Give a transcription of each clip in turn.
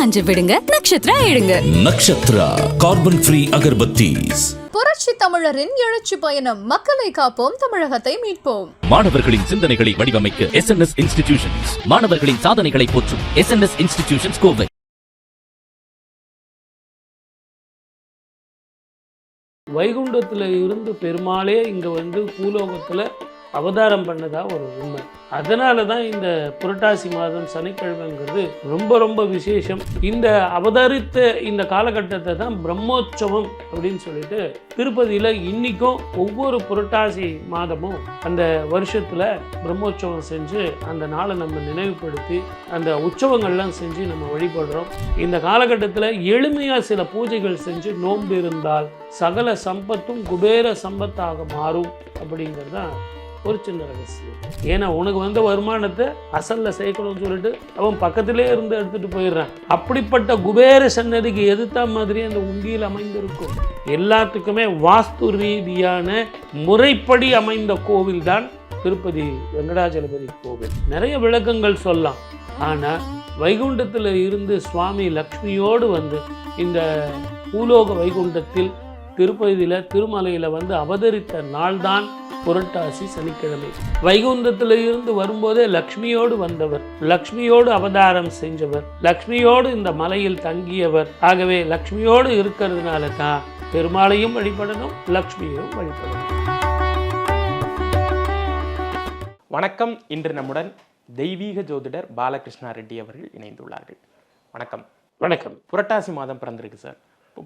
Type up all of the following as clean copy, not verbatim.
காஞ்ச விடுங்க, நக்ஷத்ரா எடுங்க. Nakshatra carbon free agarbattis. புரட்சி தமிழரின் எழுச்சி பயணம். மக்களை காப்போம், தமிழகத்தை மீட்போம். மாணவர்களின் சிந்தனைகளை வடிவமைக்க SNS இன்ஸ்டிடியூஷன்ஸ். மாணவர்களின் சாதனைகளை போற்றும் SNS இன்ஸ்டிடியூஷன்ஸ் கோவை. வைகுண்டத்துல இருந்து பெருமாளே இங்க வந்து பூலோகத்துல அவதாரம் பண்ணதா ஒரு உண்மை. அதனால தான் இந்த புரட்டாசி மாதம் சனிக்கிழமைங்கிறது ரொம்ப ரொம்ப விசேஷம். இந்த அவதரித்த இந்த காலகட்டத்தை தான் பிரம்மோற்சவம் அப்படின்னு சொல்லிட்டு திருப்பதியில் இன்னைக்கும் ஒவ்வொரு புரட்டாசி மாதமும் அந்த வருஷத்தில் பிரம்மோற்சவம் செஞ்சு அந்த நாளை நம்ம நினைவுபடுத்தி அந்த உற்சவங்கள்லாம் செஞ்சு நம்ம வழிபடுறோம். இந்த காலகட்டத்தில் எளிமையாக சில பூஜைகள் செஞ்சு நோன்பு இருந்தால் சகல சம்பத்தும் குபேர சம்பத்தாக மாறும் அப்படிங்கிறது தான் ஒரு சின்ன ரகசியம். ஏன்னா உனக்கு வந்த வருமானத்தை அசல்ல சேர்க்கணும்னு சொல்லிட்டு அவன் பக்கத்திலே இருந்து எடுத்துட்டு போயிடுறான். அப்படிப்பட்ட குபேர சன்னதிக்கு எதிர்த்த மாதிரி அந்த உண்டியில் அமைந்திருக்கும். எல்லாத்துக்குமே வாஸ்து ரீதியான முறைப்படி அமைந்த கோவில் தான் திருப்பதி வெங்கடாஜலபதி கோவில். நிறைய விளக்கங்கள் சொல்லலாம். ஆனால் வைகுண்டத்தில் இருந்து சுவாமி லக்ஷ்மியோடு வந்து இந்த பூலோக வைகுண்டத்தில் திருப்பதியில் திருமலையில் வந்து அவதரித்த நாள்தான் புரட்டாசி சனிக்கிழமை. வைகுந்தத்தில் இருந்து வரும்போதே லக்ஷ்மியோடு வந்தவர், லக்ஷ்மியோடு அவதாரம் செஞ்சவர், லக்ஷ்மியோடு இந்த மலையில் தங்கியவர். ஆகவே லக்ஷ்மியோடு இருக்கிறதுனால தான் பெருமாளையும் வழிபடணும், லக்ஷ்மியையும் வழிபடணும். வணக்கம். இன்று நம்முடன் தெய்வீக ஜோதிடர் பாலகிருஷ்ணா ரெட்டி அவர்கள் இணைந்துள்ளார்கள். வணக்கம். வணக்கம். புரட்டாசி மாதம் பிறந்திருக்கு சார்.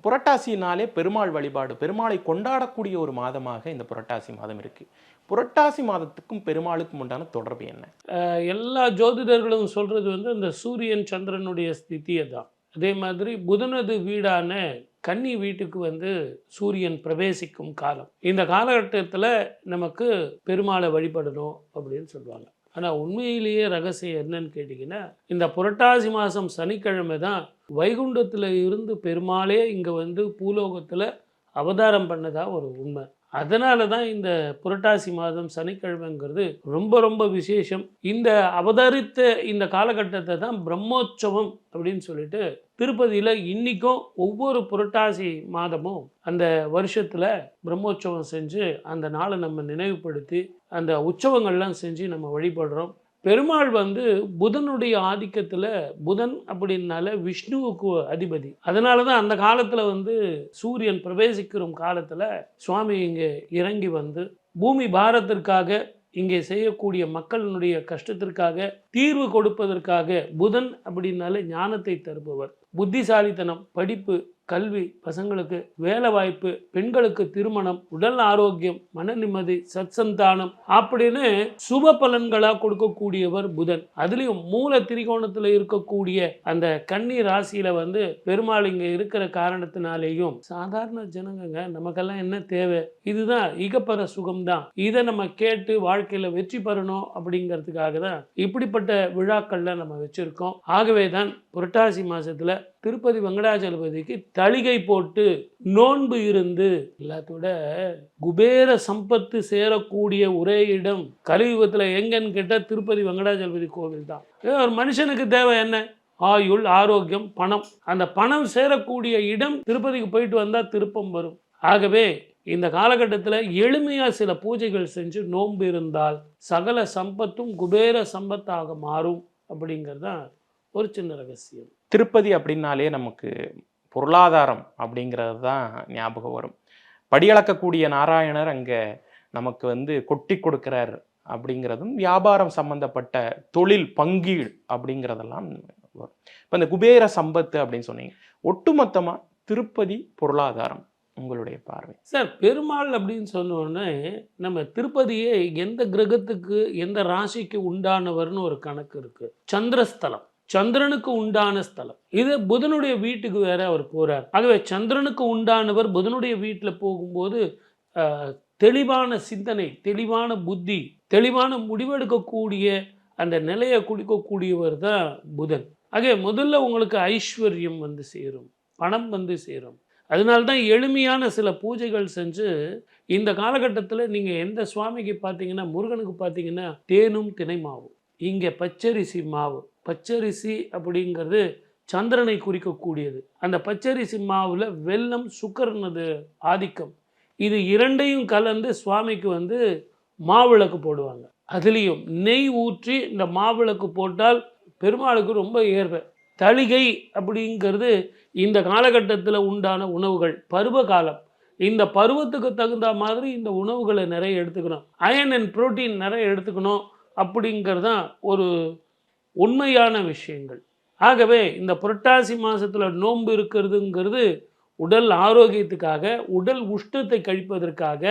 புரட்டாசினாலே பெருமாள் வழிபாடு, பெருமாளை கொண்டாடக்கூடிய ஒரு மாதமாக இந்த புரட்டாசி மாதம் இருக்கு. புரட்டாசி மாதத்துக்கும் பெருமாளுக்கும் உண்டான தொடர்பு என்ன? எல்லா ஜோதிடர்களும் சொல்றது வந்து அந்த சூரியன் சந்திரனுடைய ஸ்திதியை தான். அதே மாதிரி புதனது வீடான கன்னி வீட்டுக்கு வந்து சூரியன் பிரவேசிக்கும் காலம். இந்த காலகட்டத்தில் நமக்கு பெருமாளை வழிபடணும் அப்படின்னு சொல்லுவாங்க. ஆனால் உண்மையிலேயே ரகசியம் என்னன்னு கேட்டிங்கன்னா, இந்த புரட்டாசி மாதம் சனிக்கிழமை தான் வைகுண்டத்தில் இருந்து பெருமாளே இங்கே வந்து பூலோகத்தில் அவதாரம் பண்ணதா ஒரு உண்மை. அதனால தான் இந்த புரட்டாசி மாதம் சனிக்கிழமைங்கிறது ரொம்ப ரொம்ப விசேஷம். இந்த அவதரித்த இந்த காலகட்டத்தை தான் பிரம்மோற்சவம் அப்படின்னு சொல்லிட்டு திருப்பதியில் இன்னைக்கும் ஒவ்வொரு புரட்டாசி மாதமும் அந்த வருஷத்தில் பிரம்மோற்சவம் செஞ்சு அந்த நாளை நம்ம நினைவுபடுத்தி அந்த உற்சவங்கள்லாம் செஞ்சு நம்ம வழிபடுறோம். பெருமாள் வந்து புதனுடைய ஆதிக்கத்தில், புதன் அப்படின்னால விஷ்ணுவுக்கு அதிபதி. அதனால தான் அந்த காலத்தில் வந்து சூரியன் பிரவேசிக்கிற காலத்தில் சுவாமி இங்கே இறங்கி வந்து பூமி பாரத்திற்காக இங்கே செய்யக்கூடிய மக்களினுடைய கஷ்டத்திற்காக தீர்வு கொடுப்பதற்காக, புதன் அப்படின்னாலே ஞானத்தை தருபவர், புத்திசாலித்தனம், படிப்பு, கல்வி, பசங்களுக்கு வேலை வாய்ப்பு, பெண்களுக்கு திருமணம், உடல் ஆரோக்கியம், மன நிம்மதி, சத்சந்தானம் அப்படின்னு சுப பலன்களாக கொடுக்கக்கூடியவர் புதன். அதுலேயும் மூல திரிகோணத்தில் இருக்கக்கூடிய அந்த கன்னி ராசியில வந்து பெருமாள் இங்கே இருக்கிற காரணத்தினாலேயும் சாதாரண ஜனங்க நமக்கெல்லாம் என்ன தேவை, இதுதான் இகப்பர சுகம்தான், இதை நம்ம கேட்டு வாழ்க்கையில வெற்றி பெறணும் அப்படிங்கிறதுக்காக தான் இப்படிப்பட்ட விழாக்கள்ல நம்ம வச்சிருக்கோம். ஆகவே தான் புரட்டாசி மாசத்துல திருப்பதி வெங்கடாஜலபதிக்கு தளிகை போட்டு நோன்பு இருந்து, எல்லாத்தோட குபேர சம்பத்து சேரக்கூடிய ஒரே இடம் கலியுகத்துல எங்கன்னு கேட்டா திருப்பதி வெங்கடாஜலபதி கோவில் தான். ஒரு மனுஷனுக்கு தேவை என்ன? ஆயுள், ஆரோக்கியம், பணம். அந்த பணம் சேரக்கூடிய இடம் திருப்பதிக்கு போயிட்டு வந்தா திருப்பம் வரும். ஆகவே இந்த காலகட்டத்தில் எளிமையாக சில பூஜைகள் செஞ்சு நோன்பு இருந்தால் சகல சம்பத்தும் குபேர சம்பத்தாக மாறும் அப்படிங்கிறது தான் ஒரு சின்ன ரகசியம். திருப்பதி அப்படின்னாலே நமக்கு பொருளாதாரம் அப்படிங்கிறது தான் ஞாபகம் வரும். படியளக்கக்கூடிய நாராயணர் அங்கே நமக்கு வந்து கொட்டி கொடுக்கிறார் அப்படிங்கிறதும், வியாபாரம் சம்பந்தப்பட்ட தொழில் பங்கீடு அப்படிங்கிறதெல்லாம் வரும். இப்போ இந்த குபேர சம்பத்து அப்படின்னு சொன்னீங்க, ஒட்டுமொத்தமாக திருப்பதி பொருளாதாரம் உங்களுடைய பார்வை சார்? பெருமாள் அப்படின்னு சொன்னோடனே நம்ம திருப்பதியே எந்த கிரகத்துக்கு எந்த ராசிக்கு உண்டானவர்னு ஒரு கணக்கு இருக்கு. சந்திரஸ்தலம், சந்திரனுக்கு உண்டான ஸ்தலம். இது புதனுடைய வீட்டுக்கு வேற அவர் போறார். ஆகவே சந்திரனுக்கு உண்டானவர் புதனுடைய வீட்டில் போகும்போது தெளிவான சிந்தனை, தெளிவான புத்தி, தெளிவான முடிவெடுக்கக்கூடிய அந்த நிலையை குடிக்கக்கூடியவர் தான் புதன். ஆகவே முதல்ல உங்களுக்கு ஐஸ்வர்யம் வந்து சேரும், பணம் வந்து சேரும். அதனால்தான் எளிமையான சில பூஜைகள் செஞ்சு இந்த காலகட்டத்தில் நீங்கள் எந்த சுவாமிக்கு பார்த்தீங்கன்னா, முருகனுக்கு பார்த்தீங்கன்னா தேனும் தினை மாவும், இங்கே பச்சரிசி மாவு. பச்சரிசி அப்படிங்கிறது சந்திரனை குறிக்கக்கூடியது. அந்த பச்சரிசி மாவில் வெல்லம் சுக்கர்னது ஆதிக்கம், இது இரண்டையும் கலந்து சுவாமிக்கு வந்து மாவிளக்கு போடுவாங்க. அதுலேயும் நெய் ஊற்றி இந்த மாவிளக்கு போட்டால் பெருமாளுக்கு ரொம்ப ஏற்ப. தளிகை அப்படிங்கிறது இந்த காலகட்டத்தில் உண்டான உணவுகள், பருவ காலம். இந்த பருவத்துக்கு தகுந்த மாதிரி இந்த உணவுகளை நிறைய எடுத்துக்கணும், அயன் அண்ட் புரோட்டீன் நிறைய எடுத்துக்கணும் அப்படிங்கிறது தான் ஒரு உண்மையான விஷயங்கள். ஆகவே இந்த புரட்டாசி மாதத்தில் நோன்பு இருக்கிறதுங்கிறது உடல் ஆரோக்கியத்துக்காக, உடல் உஷ்ணத்தை கழிப்பதற்காக.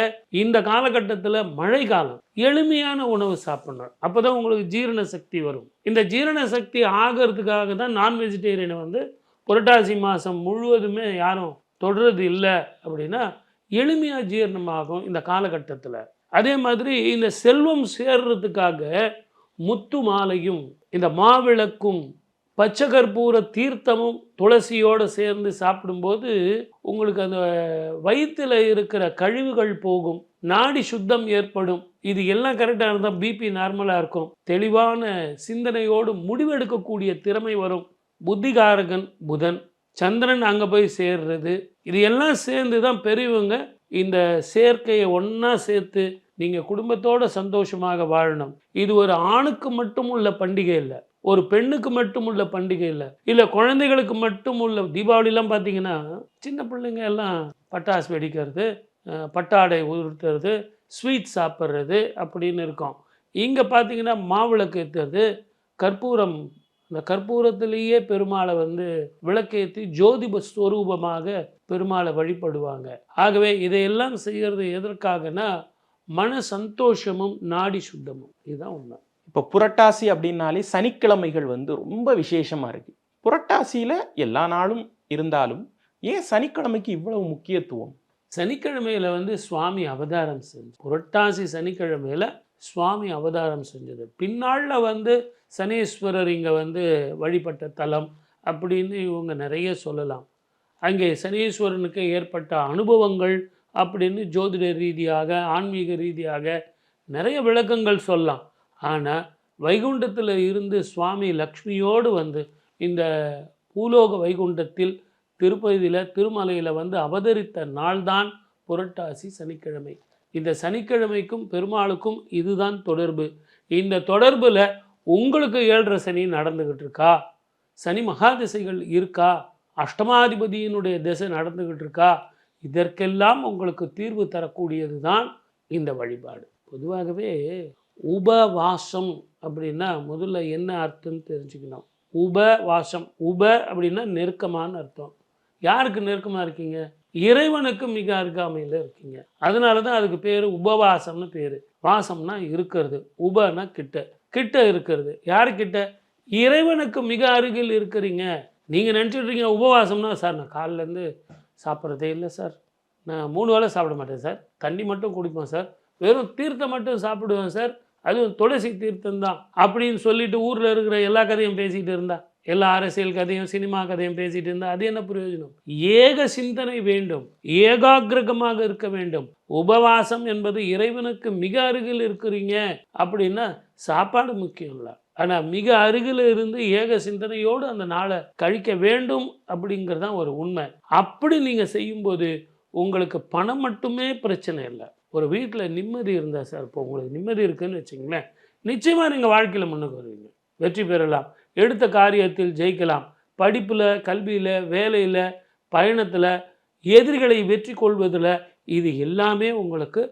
இந்த காலகட்டத்தில் மழை காலம், எளிமையான உணவு சாப்பிடணும், அப்போ தான் உங்களுக்கு ஜீரண சக்தி வரும். இந்த ஜீரண சக்தி ஆகிறதுக்காக தான் நான் வெஜிடேரியனை வந்து புரட்டாசி மாதம் முழுவதுமே யாரும் தொடர்றது இல்லை. அப்படின்னா எளிமையாக ஜீரணமாகும் இந்த காலகட்டத்தில். அதே மாதிரி இந்த செல்வம் சேர்றதுக்காக முத்து மாலையும் இந்த மாவிளக்கும் பச்சை கற்பூர தீர்த்தமும் துளசியோடு சேர்ந்து சாப்பிடும்போது உங்களுக்கு அந்த வயிற்றில் இருக்கிற கழிவுகள் போகும், நாடி சுத்தம் ஏற்படும். இது எல்லாம் கரெக்டாக இருந்தால் பிபி நார்மலாக இருக்கும், தெளிவான சிந்தனையோடு முடிவெடுக்கக்கூடிய திறமை வரும். புத்திகாரகன் புதன், சந்திரன் அங்கே போய் சேர்றது, இது எல்லாம் சேர்ந்து தான் பெரியவங்க இந்த சேர்க்கையை ஒன்றா சேர்த்து நீங்கள் குடும்பத்தோடு சந்தோஷமாக வாழணும். இது ஒரு ஆணுக்கு மட்டும் உள்ள பண்டிகை இல்லை, ஒரு பெண்ணுக்கு மட்டும் உள்ள பண்டிகை இல்லை, இல்லை குழந்தைகளுக்கு மட்டும் உள்ள. தீபாவளிலாம் பார்த்தீங்கன்னா சின்ன பிள்ளைங்க எல்லாம் பட்டாசு வெடிக்கிறது, பட்டாடை உறுத்துறது, ஸ்வீட் சாப்பிட்றது அப்படின்னு இருக்கும். இங்கே பார்த்தீங்கன்னா மாவிளக்கு ஏற்றுறது, கற்பூரம், அந்த கற்பூரத்திலேயே பெருமாளை வந்து விளக்கேற்றி ஜோதிப ஸ்வரூபமாக பெருமாளை வழிபடுவாங்க. ஆகவே இதையெல்லாம் செய்கிறது எதற்காகனா மன சந்தோஷமும் நாடி சுத்தமும். இதுதான் உண்மை. இப்போ புரட்டாசி அப்படின்னாலே சனிக்கிழமைகள் வந்து ரொம்ப விசேஷமாக இருக்குது. புரட்டாசியில் எல்லா நாளும் இருந்தாலும் ஏன் சனிக்கிழமைக்கு இவ்வளவு முக்கியத்துவம்? சனிக்கிழமையில் வந்து சுவாமி அவதாரம் செஞ்சு, புரட்டாசி சனிக்கிழமையில் சுவாமி அவதாரம் செஞ்சது. பின்னாளில் வந்து சனீஸ்வரர் இங்கே வந்து வழிபட்ட தலம் அப்படின்னு இவங்க நிறைய சொல்லலாம். அங்கே சனீஸ்வரனுக்கு ஏற்பட்ட அனுபவங்கள் அப்படின்னு ஜோதிட ரீதியாக, ஆன்மீக ரீதியாக நிறைய விளக்கங்கள் சொல்லலாம். ஆனால் வைகுண்டத்தில் இருந்து சுவாமி லக்ஷ்மியோடு வந்து இந்த பூலோக வைகுண்டத்தில் திருப்பதியில் திருமலையில் வந்து அவதரித்த நாள்தான் புரட்டாசி சனிக்கிழமை. இந்த சனிக்கிழமைக்கும் பெருமாளுக்கும் இதுதான் தொடர்பு. இந்த தொடர்பில் உங்களுக்கு 7.5 சனி நடந்துக்கிட்டு இருக்கா, சனி மகாதிசைகள் இருக்கா, அஷ்டமாதிபதியினுடைய திசை நடந்துக்கிட்டு இருக்கா, இதற்கெல்லாம் உங்களுக்கு தீர்வு தரக்கூடியது தான் இந்த வழிபாடு. பொதுவாகவே உபவாசம் அப்படின்னா முதல்ல என்ன அர்த்தம்னு தெரிஞ்சுக்கணும். உபவாசம், உப அப்படின்னா நெருக்கமான அர்த்தம். யாருக்கு நெருக்கமாக இருக்கீங்க? இறைவனுக்கு மிக அருகாமையில் இருக்கீங்க. அதனால தான் அதுக்கு பேர் உபவாசம்னு பேர். வாசம்னா இருக்கிறது, உபனா கிட்ட, கிட்ட இருக்கிறது. யாருக்கிட்ட? இறைவனுக்கு மிக அருகில் இருக்கிறீங்க. நீங்கள் நினச்சிட்ருக்கீங்க உபவாசம்னா, சார் நான் காலிலேருந்து சாப்பிட்றதே இல்லை சார், நான் 3 வேளை சாப்பிட மாட்டேன் சார், தண்ணி மட்டும் குடிப்பேன் சார், வெறும் தீர்த்தம் மட்டும் சாப்பிடுவேன் சார், அதுவும் துளசி தீர்த்தம் தான் அப்படின்னு சொல்லிட்டு ஊரில் இருக்கிற எல்லா கதையும் பேசிகிட்டு இருந்தா, எல்லா அரசியல் கதையும் சினிமா கதையும் பேசிகிட்டு இருந்தால் அது என்ன பிரயோஜனம்? ஏக சிந்தனை வேண்டும், ஏகாகிரகமாக இருக்க வேண்டும். உபவாசம் என்பது இறைவனுக்கு மிக அருகில் இருக்கிறீங்க அப்படின்னா சாப்பாடு முக்கியம் இல்லை, ஆனால் மிக அருகில் இருந்து ஏக சிந்தனையோடு அந்த நாளை கழிக்க வேண்டும் அப்படிங்கிறது தான் ஒரு உண்மை. அப்படி நீங்கள் செய்யும்போது உங்களுக்கு பணம் மட்டுமே பிரச்சனை இல்லை. ஒரு வீட்டில் நிம்மதி இருந்தால் சார், இப்போ உங்களுக்கு நிம்மதி இருக்குதுன்னு வச்சிங்களேன், நிச்சயமாக நீங்கள் வாழ்க்கையில் முன்னுக்கு வருவீங்க, வெற்றி பெறலாம், எடுத்த காரியத்தில் ஜெயிக்கலாம், படிப்பில், கல்வியில், வேலையில், பயணத்தில், எதிரிகளை வெற்றி கொள்வதில், இது எல்லாமே உங்களுக்கு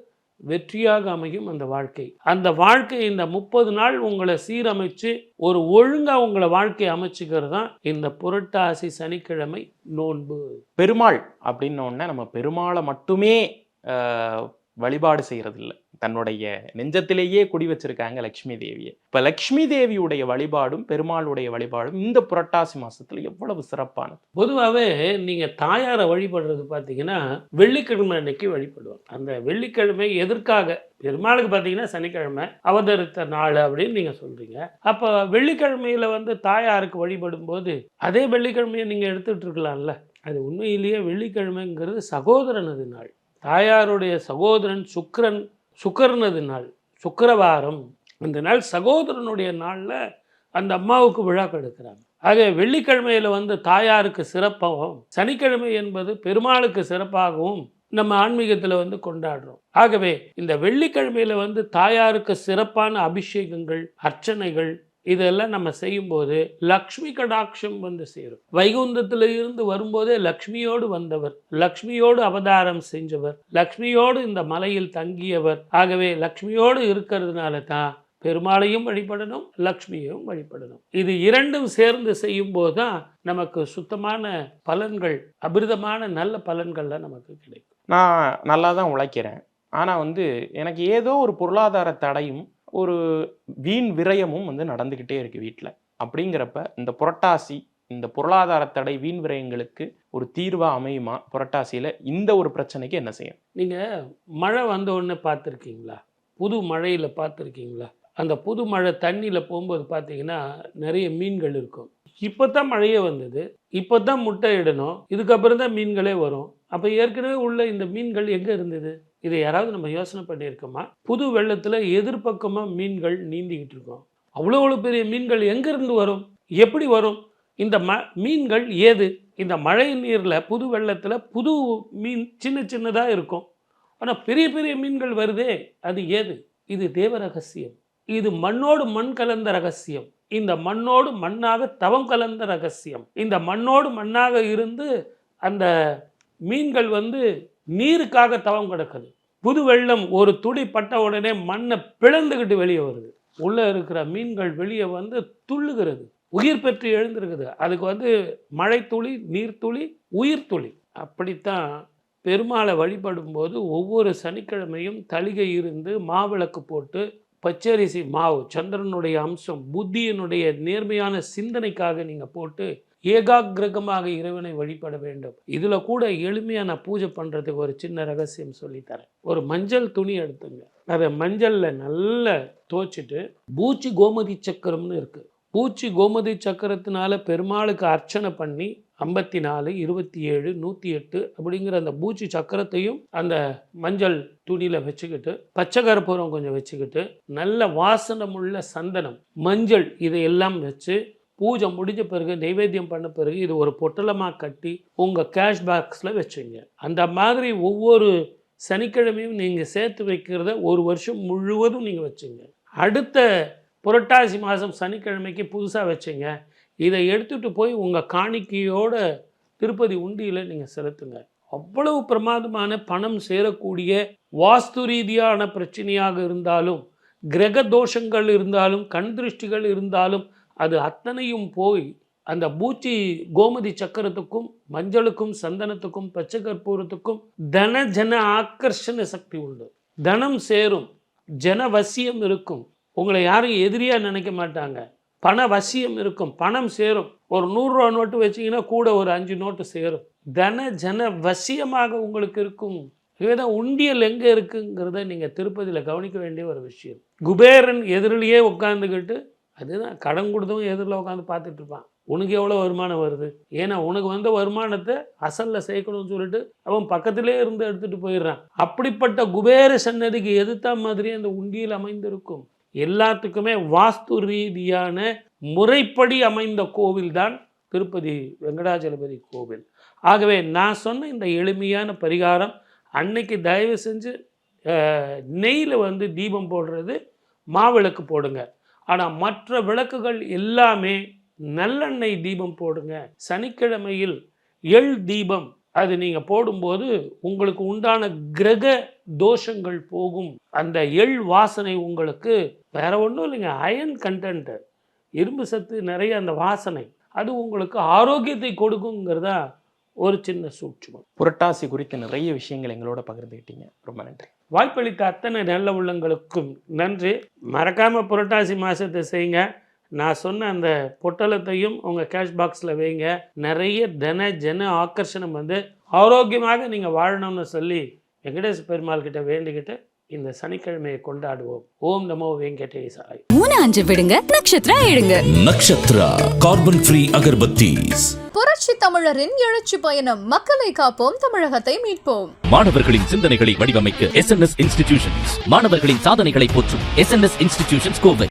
வெற்றியாக அமையும். அந்த வாழ்க்கை, அந்த வாழ்க்கை இந்த 30 நாள் உங்களை சீரமைச்சு ஒரு ஒழுங்காக உங்களை வாழ்க்கையை அமைச்சுக்கிறது தான் இந்த புரட்டாசி சனிக்கிழமை நோன்பு. பெருமாள் அப்படின்னோடனே நம்ம பெருமாளை மட்டுமே வழிபாடு செய்கிறதில்ல, தன்னுடைய நெஞ்சத்திலேயே குடி வச்சிருக்காங்க லக்ஷ்மி தேவியை. இப்போ லக்ஷ்மி தேவியுடைய வழிபாடும் பெருமாளுடைய வழிபாடும் இந்த புரட்டாசி மாசத்துல எவ்வளவு சிறப்பானது. பொதுவாகவே நீங்கள் தாயாரை வழிபடுறது பார்த்தீங்கன்னா வெள்ளிக்கிழமை அன்னைக்கு வழிபடுவாங்க. அந்த வெள்ளிக்கிழமை எதற்காக? பெருமாளுக்கு பார்த்தீங்கன்னா சனிக்கிழமை அவதரித்த நாள் அப்படின்னு நீங்கள் சொல்கிறீங்க. அப்போ வெள்ளிக்கிழமையில் வந்து தாயாருக்கு வழிபடும் போது அதே வெள்ளிக்கிழமையை நீங்கள் எடுத்துகிட்டு இருக்கலாம்ல. அது உண்மையிலேயே வெள்ளிக்கிழமைங்கிறது சகோதரனது நாள், தாயாருடைய சகோதரன் சுக்கரனது நாள், சுக்கிரவாரம். அந்த நாள் சகோதரனுடைய நாளில் அந்த அம்மாவுக்கு விழா கெடுக்கிறாங்க. ஆக வெள்ளிக்கிழமையில வந்து தாயாருக்கு சிறப்பாகவும், சனிக்கிழமை என்பது பெருமாளுக்கு சிறப்பாகவும் நம்ம ஆன்மீகத்தில் வந்து கொண்டாடுறோம். ஆகவே இந்த வெள்ளிக்கிழமையில வந்து தாயாருக்கு சிறப்பான அபிஷேகங்கள், அர்ச்சனைகள் இதெல்லாம் நம்ம செய்யும்போது லக்ஷ்மி கடாட்சம் வந்து சேரும். வைகுந்தத்தில் இருந்து வரும்போதே லக்ஷ்மியோடு வந்தவர், லக்ஷ்மியோடு அவதாரம் செஞ்சவர், லக்ஷ்மியோடு இந்த மலையில் தங்கியவர். ஆகவே லக்ஷ்மியோடு இருக்கிறதுனால தான் பெருமாளையும் வழிபடணும், லக்ஷ்மியையும் வழிபடணும். இது இரண்டும் சேர்ந்து செய்யும் போது தான் நமக்கு சுத்தமான பலன்கள், அபிரிதமான நல்ல பலன்கள்லாம் நமக்கு கிடைக்கும். நான் நல்லா தான் உழைக்கிறேன், ஆனால் வந்து எனக்கு ஏதோ ஒரு பொருளாதார தடையும் ஒரு வீண் விரயமும் வந்து நடந்துக்கிட்டே இருக்குது வீட்டில். அப்படிங்கிறப்ப இந்த புரட்டாசி, இந்த பொருளாதார தடை வீண் விரயங்களுக்கு ஒரு தீர்வாக அமையுமா? புரட்டாசியில் இந்த ஒரு பிரச்சனைக்கு என்ன செய்யும்? நீங்கள் மழை வந்த உடனே பார்த்துருக்கீங்களா? புது மழையில் பார்த்துருக்கீங்களா? அந்த புது மழை தண்ணியில் போகும்போது பார்த்தீங்கன்னா நிறைய மீன்கள் இருக்கும். இப்போ தான் மழையே வந்தது, இப்போ தான் முட்டை இடணும், இதுக்கப்புறம் தான் மீன்களே வரும். அப்போ ஏற்கனவே உள்ள இந்த மீன்கள் எங்கே இருந்தது? இதை யாராவது நம்ம யோசனை பண்ணியிருக்கோமா? புது வெள்ளத்தில் எதிர்பக்கமாக மீன்கள் நீந்திக்கிட்டு இருக்கோம். அவ்வளோ பெரிய மீன்கள் எங்கேருந்து வரும்? எப்படி வரும்? இந்த மீன்கள் ஏது? இந்த மழை நீரில் புது வெள்ளத்தில் புது மீன் சின்ன சின்னதாக இருக்கும், ஆனால் பெரிய பெரிய மீன்கள் வருதே, அது ஏது? இது தேவ ரகசியம். இது மண்ணோடு மண் கலந்த ரகசியம். இந்த மண்ணோடு மண்ணாக தவம் கலந்த ரகசியம். இந்த மண்ணோடு மண்ணாக இருந்து அந்த மீன்கள் வந்து நீருக்காக தவம் கிடக்குது. புது வெள்ளம் ஒரு துளி பட்ட உடனே மண்ணை பிளந்துக்கிட்டு வெளியே வருது. உள்ளே இருக்கிற மீன்கள் வெளியே வந்து துள்ளுகிறது, உயிர் பெற்று எழுந்திருக்குது. அதுக்கு வந்து மழை துளி, நீர்த்துளி, உயிர் துளி. அப்படித்தான் பெருமாளை வழிபடும் போது ஒவ்வொரு சனிக்கிழமையும் தளிகை இருந்து மாவிளக்கு போட்டு பச்சரிசி மாவு, சந்திரனுடைய அம்சம், புத்தியினுடைய நேர்மையான சிந்தனைக்காக நீங்கள் போட்டு ஏகாகிரகமாக இறைவனை வழிபட வேண்டும். இதில் கூட எளிமையாக நான் பூஜை பண்ணுறதுக்கு ஒரு சின்ன ரகசியம் சொல்லித்தரேன். ஒரு மஞ்சள் துணி எடுத்துங்க, அதை மஞ்சளில் நல்லா துவைச்சிட்டு பூச்சி கோமதி சக்கரம்னு இருக்குது. பூச்சி கோமதி சக்கரத்தினால பெருமாளுக்கு அர்ச்சனை பண்ணி 54, 27, 108 அப்படிங்கிற அந்த பூச்சி சக்கரத்தையும் அந்த மஞ்சள் துணியில் வச்சுக்கிட்டு, பச்சை கற்பூரம் கொஞ்சம் வச்சுக்கிட்டு, நல்ல வாசனமுள்ள சந்தனம், மஞ்சள் இதையெல்லாம் வச்சு பூஜை முடிஞ்ச பிறகு, நைவேத்தியம் பண்ண பிறகு இது ஒரு பொட்டலமாக கட்டி உங்கள் கேஷ் பாக்ஸில் வச்சுங்க. அந்த மாதிரி ஒவ்வொரு சனிக்கிழமையும் நீங்கள் சேர்த்து வைக்கிறத ஒரு வருஷம் முழுவதும் நீங்கள் வச்சுங்க. அடுத்த புரட்டாசி மாதம் சனிக்கிழமைக்கு புதுசாக வச்சுங்க. இதை எடுத்துகிட்டு போய் உங்கள் காணிக்கையோட திருப்பதி உண்டியில் நீங்கள் செலுத்துங்க. அவ்வளவு பிரமாதமான பணம் சேரக்கூடிய, வாஸ்து ரீதியான பிரச்சனையாக இருந்தாலும், கிரக தோஷங்கள் இருந்தாலும், கண் திருஷ்டிகள் இருந்தாலும், அது அத்தனையும் போய் அந்த பூச்சி கோமதி சக்கரத்துக்கும், மஞ்சளுக்கும், சந்தனத்துக்கும், பச்சை கற்பூரத்துக்கும் தன ஜன ஆக்கர்ஷண சக்தி உண்டு. தனம் சேரும், ஜன வசியம் இருக்கும், உங்களை யாரும் எதிரியாக நினைக்க மாட்டாங்க, பண வசியம் இருக்கும், பணம் சேரும். ஒரு 100 ரூபா நோட்டு வச்சிங்கன்னா கூட ஒரு 5 நோட்டு சேரும். தன ஜன வசியமாக உங்களுக்கு இருக்கும். இதுதான் உண்டியல் எங்கே இருக்குங்கிறத நீங்கள் திருப்பதியில் கவனிக்க வேண்டிய ஒரு விஷயம். குபேரன் எதிரிலேயே உட்காந்துக்கிட்டு, அதுதான் கடன் கொடுத்தவன் எதிரில் உட்காந்து பார்த்துட்டு இருப்பான், உனக்கு எவ்வளோ வருமானம் வருது, ஏன்னா உனக்கு வந்த வருமானத்தை அசலில் சேர்க்கணும்னு சொல்லிட்டு அவன் பக்கத்திலே இருந்து எடுத்துகிட்டு போயிடுறான். அப்படிப்பட்ட குபேர சன்னதிக்கு எதிர்த்த மாதிரி அந்த உண்டியல் அமைந்திருக்கும். எல்லாத்துக்குமே வாஸ்து ரீதியான முறைப்படி அமைந்த கோவில் தான் திருப்பதி வெங்கடாஜலபதி கோவில். ஆகவே நான் சொன்ன இந்த எளிமையான பரிகாரம், அன்னைக்கு தயவு செஞ்சு நெய்யில் வந்து தீபம் போடுறது, மாவிளக்கு போடுங்க. ஆனால் மற்ற விளக்குகள் எல்லாமே நல்லெண்ணெய் தீபம் போடுங்க. சனிக்கிழமையில் எள் தீபம் அது நீங்கள் போடும்போது உங்களுக்கு உண்டான கிரக தோஷங்கள் போகும். அந்த எள் வாசனை உங்களுக்கு வேற ஒன்றும் இல்லைங்க, அயன் கண்டென்ட், இரும்பு சத்து நிறைய அந்த வாசனை, அது உங்களுக்கு ஆரோக்கியத்தை கொடுக்குங்கிறதா ஒரு சின்ன சூட்சுமம். புரட்டாசி குறித்த நிறைய விஷயங்கள் எங்களோட பகிர்ந்துக்கிட்டீங்க, ரொம்ப நன்றி. வாய்ப்பளித்த அத்தனை நல்ல உள்ளங்களுக்கும் நன்றி. மறக்காமல் புரட்டாசி மாதத்தை செய்யுங்க. நான் சொன்ன அந்த பொட்டலத்தையும் உங்கள் கேஷ் பாக்ஸில் வைங்க. நிறைய தன ஜன ஆக்கர்ஷணம் வந்து ஆரோக்கியமாக நீங்கள் வாழணும்னு சொல்லி வெங்கடேச பெருமாள் கிட்ட வேண்டிக்கிட்டு இந்த சனிக்கிழமையை கொண்டாடுவோம். ஓம் நமோ வெங்கடேசாய். 3-5 விடுங்க, நட்சத்திரா எடுங்க. Nakshatra carbon free agarbattis. புரட்சி தமிழரின் எழுச்சி பயணம். மக்களை காப்போம், தமிழகத்தை மீட்போம். மாணவர்களின் சிந்தனைகளை வடிவமைக்க SNS இன்ஸ்டிடியூஷன்ஸ். மாணவர்களின் சாதனைகளை போற்றும் SNS இன்ஸ்டிடியூஷன்ஸ் கோவை.